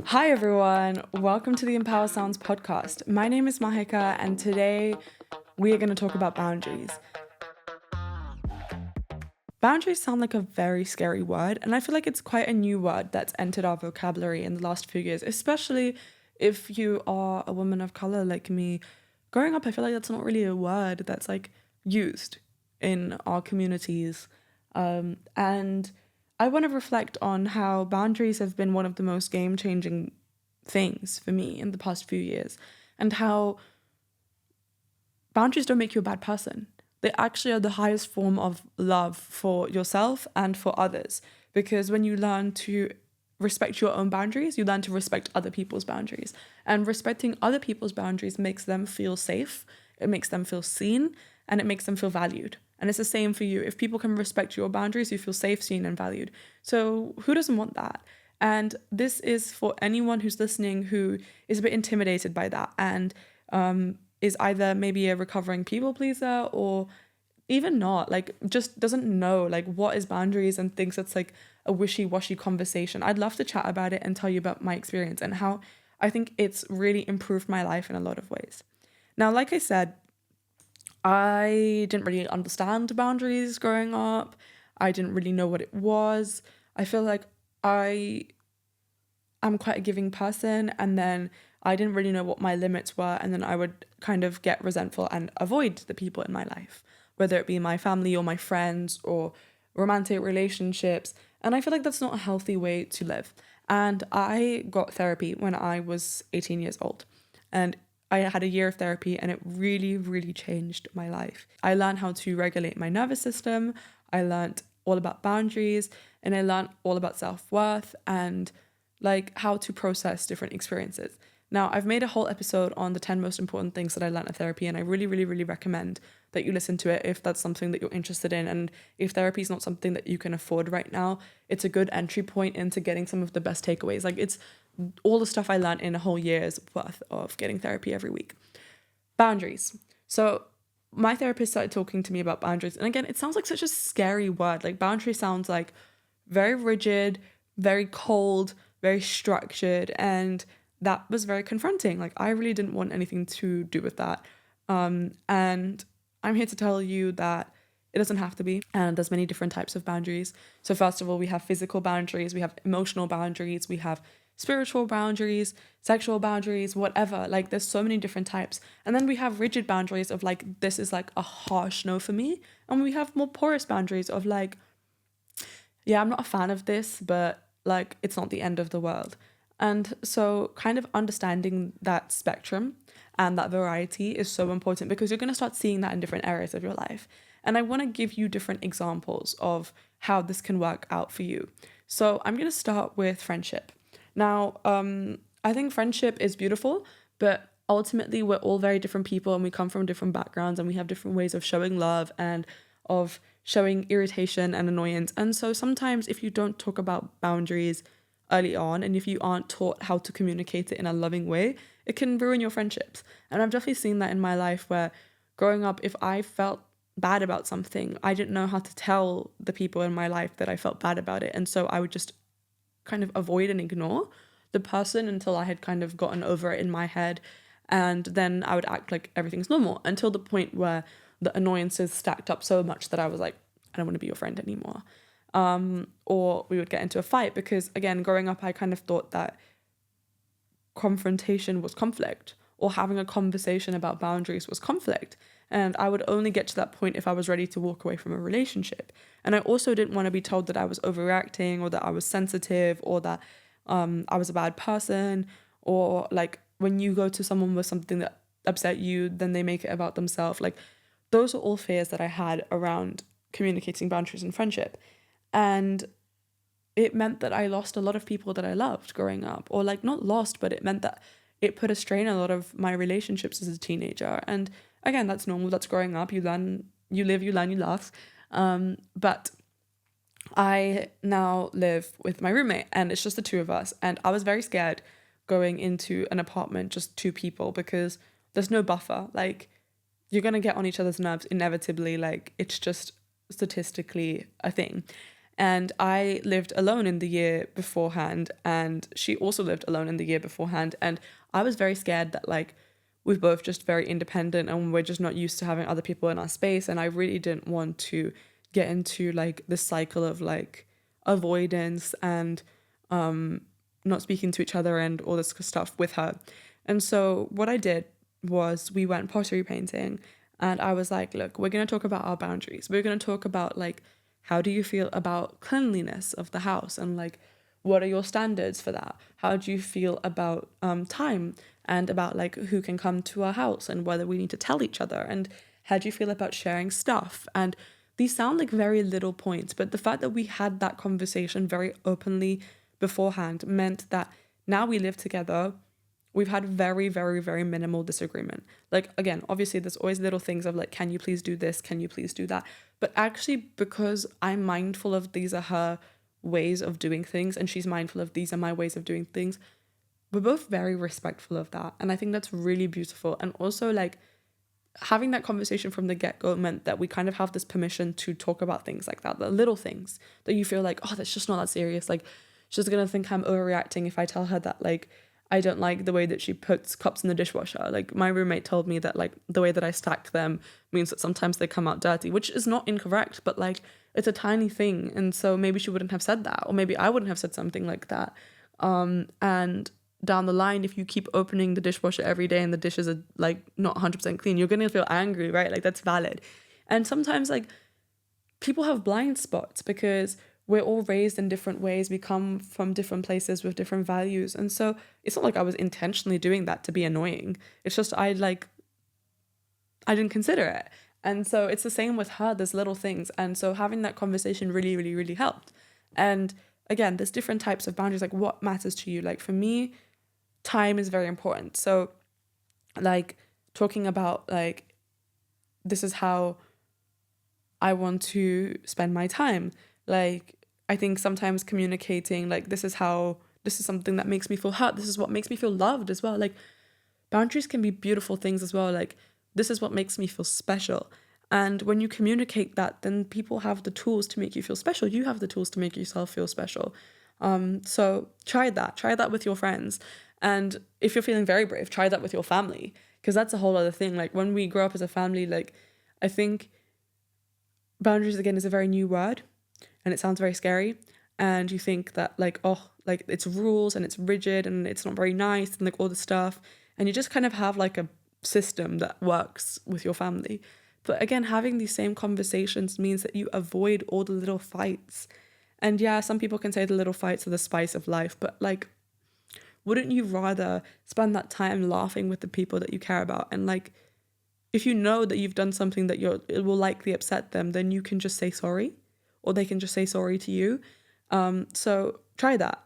Hi everyone, welcome to the Empower Sounds podcast. My name is Mahika and today we are going to talk about boundaries. Boundaries sound like a very scary word, and I feel like it's quite a new word that's entered our vocabulary in the last few years, especially if you are a woman of color like me. Growing up, I feel like that's not really a word that's like used in our communities. And I want to reflect on how boundaries have been one of the most game changing things for me in the past few years, and how boundaries don't make you a bad person. They actually are the highest form of love for yourself and for others. Because when you learn to respect your own boundaries, you learn to respect other people's boundaries. And respecting other people's boundaries makes them feel safe, it makes them feel seen, and it makes them feel valued. And it's the same for you. If people can respect your boundaries, you feel safe, seen, and valued. So who doesn't want that? And this is for anyone who's listening who is a bit intimidated by that and is either maybe a recovering people pleaser or even not, like just doesn't know like what is boundaries and thinks it's like a wishy-washy conversation. I'd love to chat about it and tell you about my experience and how I think it's really improved my life in a lot of ways. Now, like I said, I didn't really understand boundaries growing up. I didn't really know what it was. I feel like I am quite a giving person, and then I didn't really know what my limits were, and then I would kind of get resentful and avoid the people in my life, whether it be my family or my friends or romantic relationships. And I feel like that's not a healthy way to live. And I got therapy when I was 18 years old. And I had a year of therapy and it really, really changed my life. I learned how to regulate my nervous system. I learned all about boundaries and I learned all about self-worth and like how to process different experiences. Now, I've made a whole episode on the 10 most important things that I learned at therapy, and I really, really, really recommend that you listen to it if that's something that you're interested in. And if therapy is not something that you can afford right now, it's a good entry point into getting some of the best takeaways. Like, it's all the stuff I learned in a whole year's worth of getting therapy every week. Boundaries. So, my therapist started talking to me about boundaries. And again, it sounds like such a scary word. Like, boundary sounds like very rigid, very cold, very structured, and that was very confronting. Like, I really didn't want anything to do with that. And I'm here to tell you that it doesn't have to be. And there's many different types of boundaries. So first of all, we have physical boundaries, we have emotional boundaries, we have spiritual boundaries, sexual boundaries, whatever. Like, there's so many different types. And then we have rigid boundaries of like, this is like a harsh no for me. And we have more porous boundaries of like, yeah, I'm not a fan of this, but like it's not the end of the world. And so, kind of understanding that spectrum and that variety is so important because you're going to start seeing that in different areas of your life. And I want to give you different examples of how this can work out for you. So, I'm going to start with friendship. Now, I think friendship is beautiful, but ultimately, we're all very different people and we come from different backgrounds and we have different ways of showing love and of showing irritation and annoyance. And so sometimes if you don't talk about boundaries early on and if you aren't taught how to communicate it in a loving way, it can ruin your friendships. And I've definitely seen that in my life where growing up, if I felt bad about something, I didn't know how to tell the people in my life that I felt bad about it. And so I would just kind of avoid and ignore the person until I had kind of gotten over it in my head. And then I would act like everything's normal until the point where the annoyances stacked up so much that I was like, I don't want to be your friend anymore. Or we would get into a fight because, again, growing up, I kind of thought that confrontation was conflict or having a conversation about boundaries was conflict. And I would only get to that point if I was ready to walk away from a relationship. And I also didn't want to be told that I was overreacting or that I was sensitive or that I was a bad person, or like when you go to someone with something that upset you, then they make it about themselves. Like, those are all fears that I had around communicating boundaries in friendship. And it meant that I lost a lot of people that I loved growing up, or like not lost, but it meant that it put a strain on a lot of my relationships as a teenager. And again, that's normal. That's growing up. You learn, you live, you learn, you laugh. But I now live with my roommate and it's just the two of us. And I was very scared going into an apartment, just two people, because there's no buffer. Like, you're going to get on each other's nerves inevitably. Like, it's just statistically a thing. And I lived alone in the year beforehand, and she also lived alone in the year beforehand. And I was very scared that like we're both just very independent and we're just not used to having other people in our space. And I really didn't want to get into like this cycle of like avoidance and not speaking to each other and all this stuff with her. And so what I did was we went pottery painting, and I was like, look, we're going to talk about our boundaries. We're going to talk about like, how do you feel about cleanliness of the house, and like, what are your standards for that? How do you feel about time, and about like who can come to our house and whether we need to tell each other, and how do you feel about sharing stuff? And these sound like very little points, but the fact that we had that conversation very openly beforehand meant that now we live together. We've had very, very, very minimal disagreement. Like, again, obviously, there's always little things of like, can you please do this? Can you please do that? But actually, because I'm mindful of these are her ways of doing things, and she's mindful of these are my ways of doing things, we're both very respectful of that. And I think that's really beautiful. And also, like, having that conversation from the get-go meant that we kind of have this permission to talk about things like that, the little things that you feel like, oh, that's just not that serious. Like, she's gonna think I'm overreacting if I tell her that, like, I don't like the way that she puts cups in the dishwasher. Like, my roommate told me that like the way that I stack them means that sometimes they come out dirty, which is not incorrect, but like it's a tiny thing. And so maybe she wouldn't have said that, or maybe I wouldn't have said something like that. And down the line, if you keep opening the dishwasher every day and the dishes are like not 100% clean, you're going to feel angry, right? Like, that's valid. And sometimes like people have blind spots because we're all raised in different ways. We come from different places with different values. And so it's not like I was intentionally doing that to be annoying. It's just I didn't consider it. And so it's the same with her. There's little things. And so having that conversation really, really, really helped. And again, there's different types of boundaries. Like, what matters to you? Like, for me, time is very important. So like talking about like, this is how I want to spend my time. Like, I think sometimes communicating like, this is something that makes me feel hurt. This is what makes me feel loved as well. Like, boundaries can be beautiful things as well. Like, this is what makes me feel special. And when you communicate that, then people have the tools to make you feel special. You have the tools to make yourself feel special. So try that with your friends. And if you're feeling very brave, try that with your family, because that's a whole other thing. Like, when we grow up as a family, like, I think boundaries again is a very new word, and it sounds very scary. And you think that like, oh, like it's rules and it's rigid and it's not very nice and like all this stuff. And you just kind of have like a system that works with your family. But again, having these same conversations means that you avoid all the little fights. And yeah, some people can say the little fights are the spice of life, but like, wouldn't you rather spend that time laughing with the people that you care about? And like, if you know that you've done something that it will likely upset them, then you can just say sorry, or they can just say sorry to you. So try that.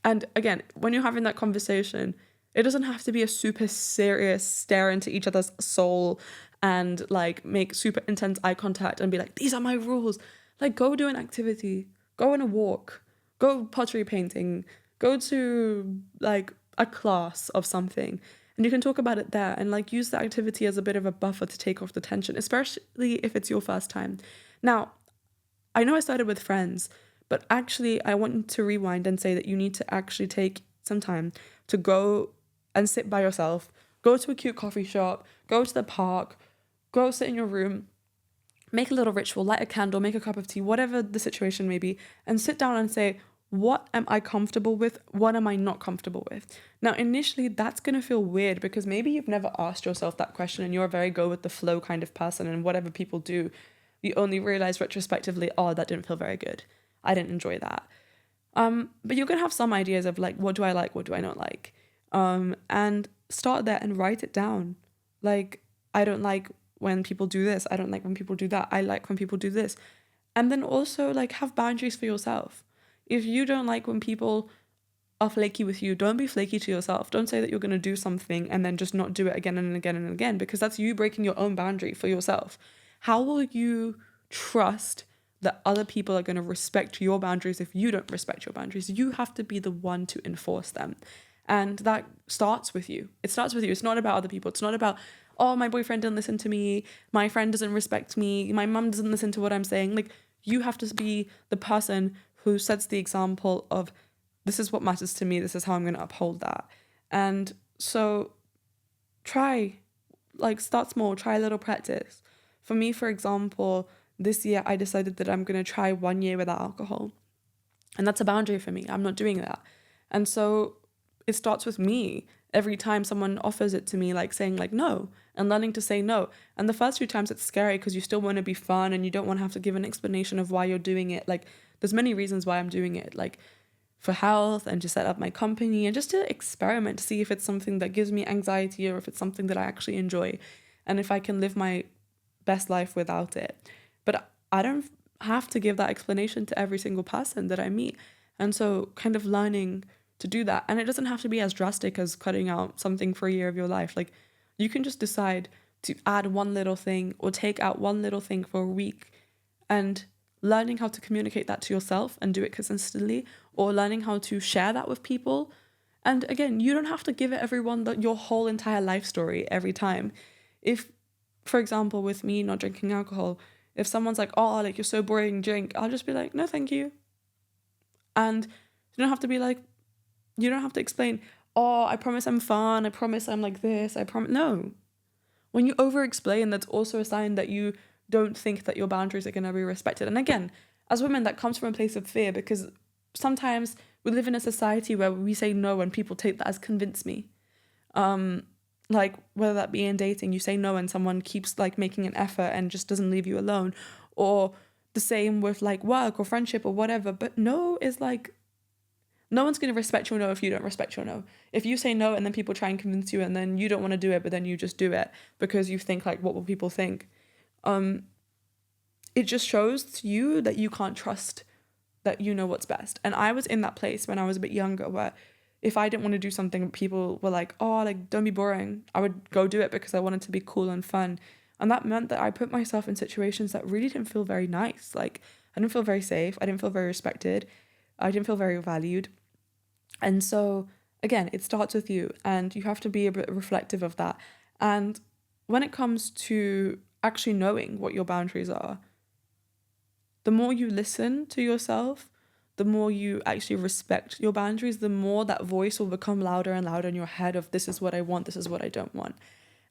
And again, when you're having that conversation, it doesn't have to be a super serious stare into each other's soul and like make super intense eye contact and be like, these are my rules. Like, go do an activity, go on a walk, go pottery painting, go to like a class of something, and you can talk about it there and like use the activity as a bit of a buffer to take off the tension, especially if it's your first time. Now, I know I started with friends, but actually I want to rewind and say that you need to actually take some time to go and sit by yourself, go to a cute coffee shop, go to the park, go sit in your room, make a little ritual, light a candle, make a cup of tea, whatever the situation may be, and sit down and say, what am I comfortable with? What am I not comfortable with? Now, initially, that's going to feel weird because maybe you've never asked yourself that question and you're a very go with the flow kind of person, and whatever people do, you only realize retrospectively, oh, that didn't feel very good. I didn't enjoy that. But you're going to have some ideas of like, what do I like? What do I not like? And start there and write it down. Like, I don't like when people do this. I don't like when people do that. I like when people do this. And then also like have boundaries for yourself. If you don't like when people are flaky with you, don't be flaky to yourself. Don't say that you're going to do something and then just not do it again and again and again, because that's you breaking your own boundary for yourself. How will you trust that other people are going to respect your boundaries if you don't respect your boundaries? You have to be the one to enforce them. And that starts with you. It starts with you. It's not about other people. It's not about, oh, my boyfriend didn't listen to me. My friend doesn't respect me. My mum doesn't listen to what I'm saying. Like, You have to be the person who sets the example of, this is what matters to me, this is how I'm going to uphold that. And so try, like, start small, try a little practice. For me, for example, this year I decided that I'm going to try 1 year without alcohol. And that's a boundary for me. I'm not doing that. And so it starts with me every time someone offers it to me, like saying like no, and learning to say no. And the first few times it's scary because you still want to be fun and you don't want to have to give an explanation of why you're doing it. Like, there's many reasons why I'm doing it, like for health and to set up my company and just to experiment, to see if it's something that gives me anxiety or if it's something that I actually enjoy and if I can live my best life without it. But I don't have to give that explanation to every single person that I meet. And so kind of learning to do that. And it doesn't have to be as drastic as cutting out something for a year of your life. Like, you can just decide to add one little thing or take out one little thing for a week, and learning how to communicate that to yourself and do it consistently, or learning how to share that with people. And again, you don't have to give it everyone your whole entire life story every time. If, for example, with me not drinking alcohol, if someone's like, oh, like, you're so boring, drink, I'll just be like, no, thank you. And you don't have to be like, you don't have to explain, oh, I promise I'm fun, I promise I'm like this, I promise. No. When you over-explain, that's also a sign that you don't think that your boundaries are going to be respected. And again, as women, that comes from a place of fear, because sometimes we live in a society where we say no and people take that as convince me. Like, whether that be in dating, you say no and someone keeps like making an effort and just doesn't leave you alone, or the same with like work or friendship or whatever. But no is like, no one's going to respect your no if you don't respect your no. If you say no and then people try and convince you and then you don't want to do it, but then you just do it because you think like, what will people think? It just shows to you that you can't trust that you know what's best. And I was in that place when I was a bit younger where if I didn't want to do something, people were like, oh, like, don't be boring. I would go do it because I wanted to be cool and fun. And that meant that I put myself in situations that really didn't feel very nice. Like, I didn't feel very safe. I didn't feel very respected. I didn't feel very valued. And so, again, it starts with you, and you have to be a bit reflective of that. And when it comes to actually knowing what your boundaries are, the more you listen to yourself, the more you actually respect your boundaries, the more that voice will become louder and louder in your head of, this is what I want, this is what I don't want.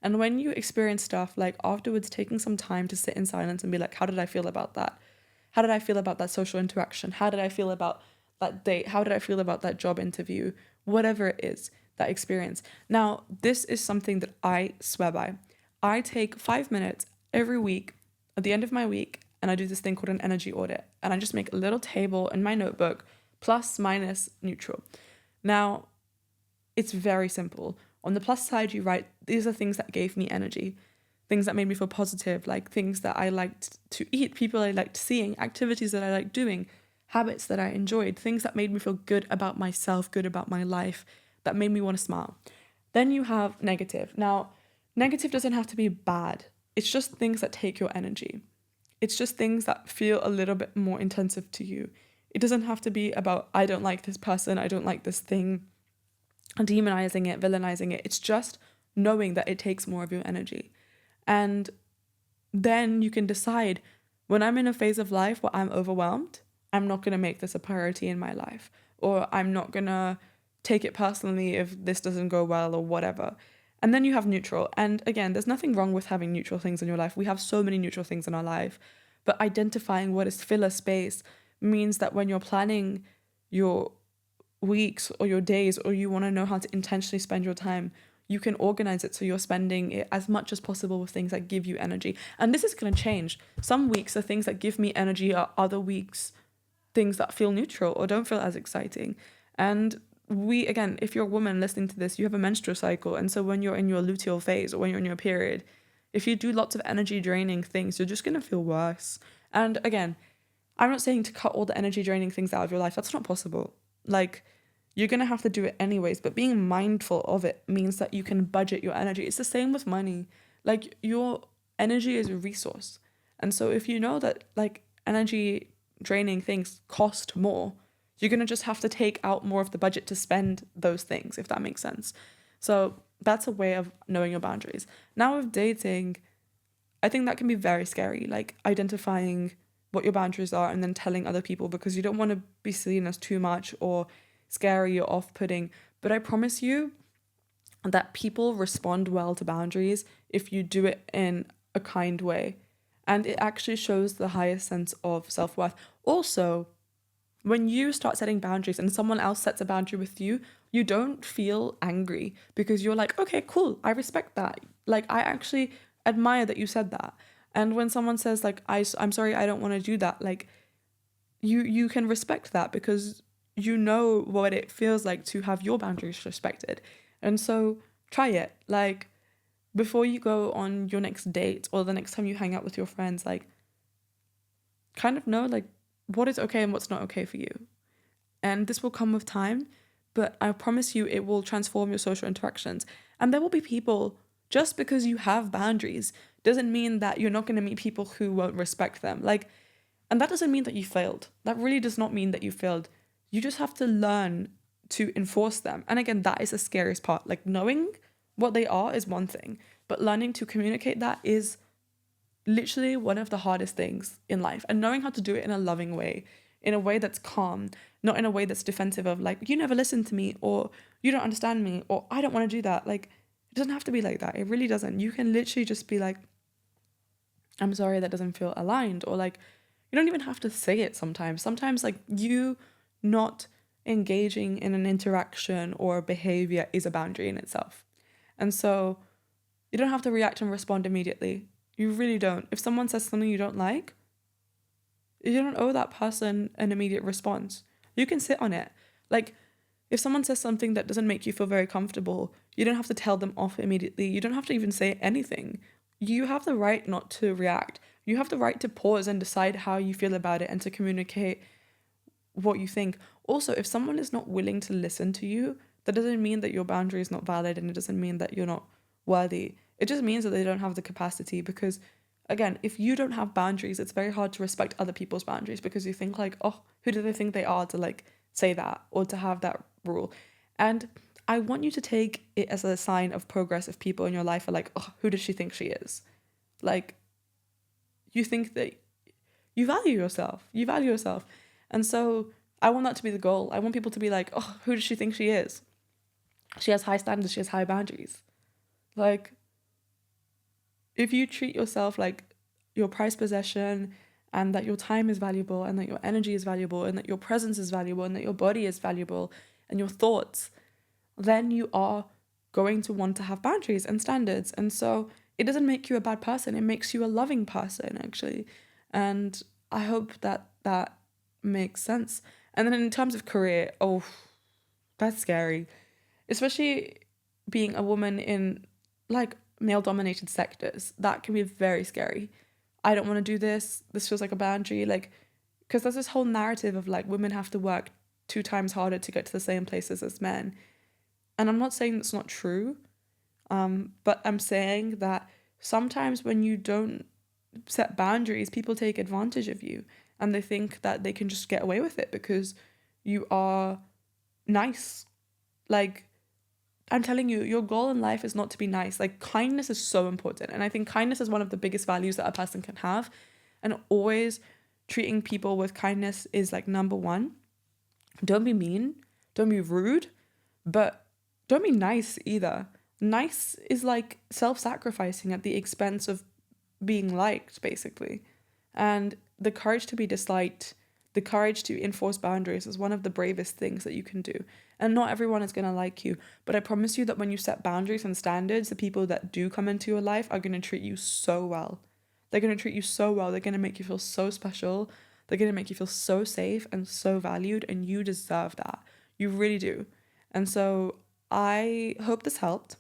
And when you experience stuff, like afterwards taking some time to sit in silence and be like, how did I feel about that? How did I feel about that social interaction? How did I feel about that date? How did I feel about that job interview? Whatever it is, that experience. Now, this is something that I swear by. I take 5 minutes every week at the end of my week, and I do this thing called an energy audit. And I just make a little table in my notebook, plus, minus, neutral. Now, it's very simple. On the plus side, you write, these are things that gave me energy, things that made me feel positive, like things that I liked to eat, people I liked seeing, activities that I liked doing, habits that I enjoyed, things that made me feel good about myself, good about my life, that made me want to smile. Then you have negative. Now, negative doesn't have to be bad. It's just things that take your energy. It's just things that feel a little bit more intensive to you. It doesn't have to be about, I don't like this person, I don't like this thing, demonizing it, villainizing it. It's just knowing that it takes more of your energy. And then you can decide, when I'm in a phase of life where I'm overwhelmed, I'm not going to make this a priority in my life, or I'm not going to take it personally if this doesn't go well or whatever. And then you have neutral. And again, there's nothing wrong with having neutral things in your life. We have so many neutral things in our life. But identifying what is filler space means that when you're planning your weeks or your days, or you want to know how to intentionally spend your time, you can organize it so you're spending it as much as possible with things that give you energy. And this is going to change. Some weeks are things that give me energy, are other weeks things that feel neutral or don't feel as exciting. And again, if you're a woman listening to this, you have a menstrual cycle. And so when you're in your luteal phase, or when you're in your period, if you do lots of energy draining things, you're just going to feel worse. And again, I'm not saying to cut all the energy draining things out of your life. That's not possible. Like, you're going to have to do it anyways, but being mindful of it means that you can budget your energy. It's the same with money. Like, your energy is a resource. And so if you know that like energy draining things cost more, you're going to just have to take out more of the budget to spend those things, if that makes sense. So that's a way of knowing your boundaries. Now with dating, I think that can be very scary, like identifying what your boundaries are and then telling other people, because you don't want to be seen as too much or scary or off-putting. But I promise you that people respond well to boundaries if you do it in a kind way. And it actually shows the highest sense of self-worth. Also, when you start setting boundaries and someone else sets a boundary with you, you don't feel angry because you're like, okay, cool, I respect that. Like, I actually admire that you said that. And when someone says like, I'm sorry, I don't want to do that, like, you can respect that because you know what it feels like to have your boundaries respected. And so try it. Like, before you go on your next date or the next time you hang out with your friends, like, kind of know like what is okay and what's not okay for you. And this will come with time, but I promise you it will transform your social interactions. And there will be people, just because you have boundaries doesn't mean that you're not going to meet people who won't respect them. Like, and that doesn't mean that you failed. That really does not mean that you failed. You just have to learn to enforce them. And again, that is the scariest part. Like, knowing what they are is one thing, but learning to communicate that is literally one of the hardest things in life. And knowing how to do it in a loving way, in a way that's calm, not in a way that's defensive of like, you never listen to me, or you don't understand me, or I don't want to do that. Like, it doesn't have to be like that. It really doesn't. You can literally just be like, I'm sorry, that doesn't feel aligned. Or like, you don't even have to say it sometimes. Sometimes like you not engaging in an interaction or behavior is a boundary in itself. And so you don't have to react and respond immediately. You really don't. If someone says something you don't like, you don't owe that person an immediate response. You can sit on it. Like, if someone says something that doesn't make you feel very comfortable, you don't have to tell them off immediately. You don't have to even say anything. You have the right not to react. You have the right to pause and decide how you feel about it and to communicate what you think. Also, if someone is not willing to listen to you, that doesn't mean that your boundary is not valid, and it doesn't mean that you're not worthy. It just means that they don't have the capacity, because again, if you don't have boundaries, it's very hard to respect other people's boundaries, because you think like, oh, who do they think they are to like say that or to have that rule? And I want you to take it as a sign of progress if people in your life are like, oh, who does she think she is? Like, you think that you value yourself. You value yourself. And so I want that to be the goal. I want people to be like, oh, who does she think she is? She has high standards. She has high boundaries. Like, if you treat yourself like your prized possession, and that your time is valuable, and that your energy is valuable, and that your presence is valuable, and that your body is valuable, and your thoughts, then you are going to want to have boundaries and standards. And so it doesn't make you a bad person. It makes you a loving person, actually. And I hope that that makes sense. And then in terms of career, oh, that's scary. Especially being a woman in like male-dominated sectors. That can be very scary. I don't want to do this. This feels like a boundary. Like, because there's this whole narrative of like women have to work 2 times harder to get to the same places as men. And I'm not saying that's not true, but I'm saying that sometimes when you don't set boundaries, people take advantage of you, and they think that they can just get away with it because you are nice. Like, I'm telling you, your goal in life is not to be nice. Like, kindness is so important. And I think kindness is one of the biggest values that a person can have. And always treating people with kindness is like number one. Don't be mean. Don't be rude. But don't be nice either. Nice is like self-sacrificing at the expense of being liked, basically. And the courage to be disliked, the courage to enforce boundaries is one of the bravest things that you can do. And not everyone is going to like you. But I promise you that when you set boundaries and standards, the people that do come into your life are going to treat you so well. They're going to treat you so well. They're going to make you feel so special. They're going to make you feel so safe and so valued. And you deserve that. You really do. And so I hope this helped.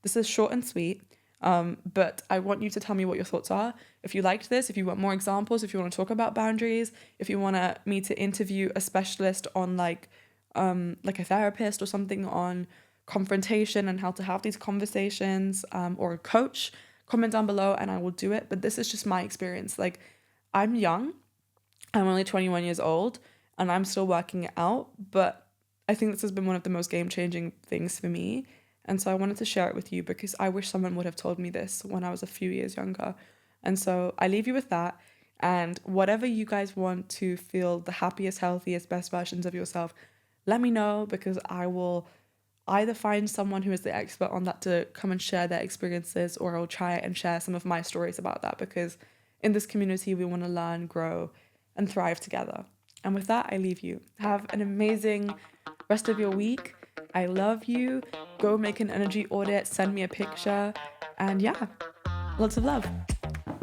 This is short and sweet. But I want you to tell me what your thoughts are. If you liked this, if you want more examples, if you want to talk about boundaries, if you want me to interview a specialist on like a therapist or something on confrontation and how to have these conversations, or a coach, comment down below and I will do it. But this is just my experience. Like, I'm young. I'm only 21 years old and I'm still working it out. But I think this has been one of the most game-changing things for me. And so I wanted to share it with you because I wish someone would have told me this when I was a few years younger. And so I leave you with that. And whatever you guys want to feel the happiest, healthiest, best versions of yourself, let me know, because I will either find someone who is the expert on that to come and share their experiences, or I'll try and share some of my stories about that, because in this community we want to learn, grow, and thrive together. And with that, I leave you. Have an amazing rest of your week. I love you. Go make an energy audit, send me a picture, and yeah, lots of love.